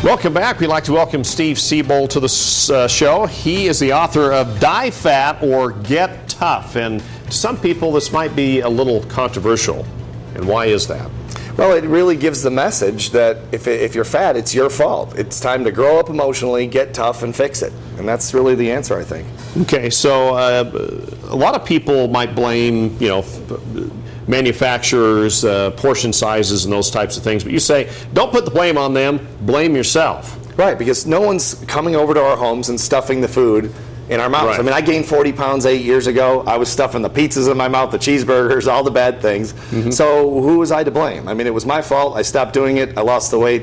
Welcome back. We'd like to welcome Steve Siebold to the show. He is the author of Die Fat or Get Tough. And to some people, this might be a little controversial. And why is that? Well, it really gives the message that if you're fat, it's your fault. It's time to grow up emotionally, get tough, and fix it. And that's really the answer, I think. Okay, so a lot of people might blame, manufacturers, portion sizes, and those types of things. But you say, don't put the blame on them, blame yourself. Right, because no one's coming over to our homes and stuffing the food in our mouths. Right. I mean, I gained 40 pounds 8 years ago. I was stuffing the pizzas in my mouth, the cheeseburgers, all the bad things. Mm-hmm. So who was I to blame? I mean, it was my fault. I stopped doing it. I lost the weight.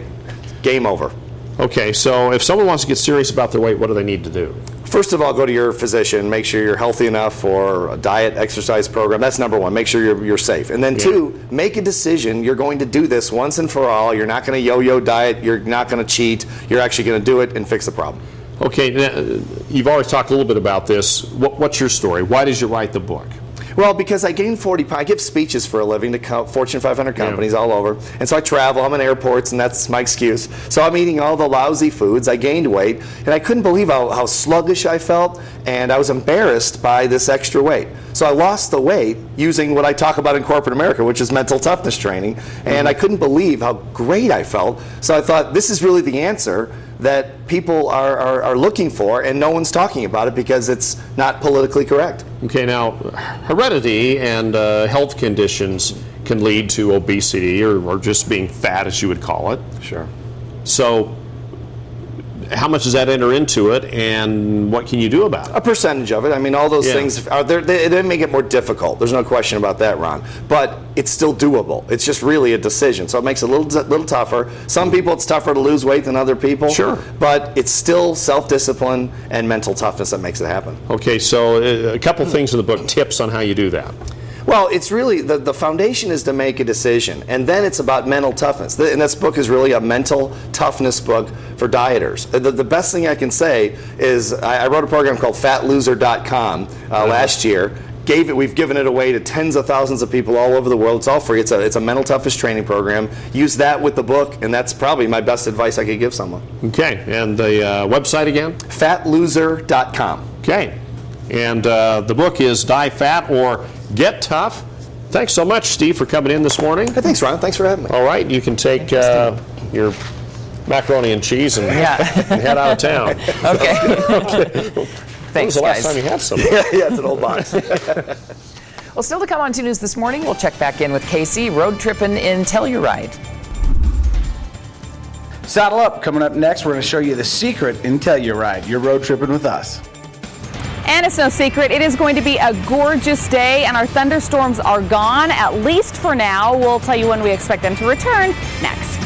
Game over. Okay, so if someone wants to get serious about their weight, what do they need to do? First of all, go to your physician. Make sure you're healthy enough for a diet, exercise program. That's number one. Make sure you're safe. And then two, make a decision. You're going to do this once and for all. You're not going to yo-yo diet. You're not going to cheat. You're actually going to do it and fix the problem. Okay, now, you've always talked a little bit about this. What's your story? Why did you write the book? Well, because I gained 40 pounds. I give speeches for a living to Fortune 500 companies all over. And so I travel. I'm in airports, and that's my excuse. So I'm eating all the lousy foods. I gained weight, and I couldn't believe how sluggish I felt, and I was embarrassed by this extra weight. So I lost the weight using what I talk about in corporate America, which is mental toughness training, and I couldn't believe how great I felt. So I thought, this is really the answer that people are looking for, and no one's talking about it because it's not politically correct. Okay, now, heredity and health conditions can lead to obesity or just being fat, as you would call it. Sure. So how much does that enter into it, and what can you do about it? A percentage of it. I mean, all those things are there. They make it more difficult. There's no question about that, Ron. But it's still doable. It's just really a decision. So it makes it a little tougher. Some people, it's tougher to lose weight than other people. Sure. But it's still self-discipline and mental toughness that makes it happen. Okay, so a couple things in the book, tips on how you do that. Well, it's really, the foundation is to make a decision, and then it's about mental toughness. And this book is really a mental toughness book for dieters. The best thing I can say is I wrote a program called fatloser.com last year. We've given it away to tens of thousands of people all over the world. It's all free. It's a mental toughness training program. Use that with the book, and that's probably my best advice I could give someone. Okay, and the website again? fatloser.com. Okay, and the book is Die Fat or Get Tough. Thanks so much, Steve, for coming in this morning. Hey, thanks, Ron. Thanks for having me. All right, you can take your macaroney and cheese and head out of town. Okay. Thanks, when was the last guys. time you had some? Yeah, it's an old box. Well, still to come on 2 News this morning, we'll check back in with Casey, road tripping in Telluride. Saddle up. Coming up next, we're going to show you the secret in Telluride. You're road tripping with us. And it's no secret, it is going to be a gorgeous day, and our thunderstorms are gone, at least for now. We'll tell you when we expect them to return next.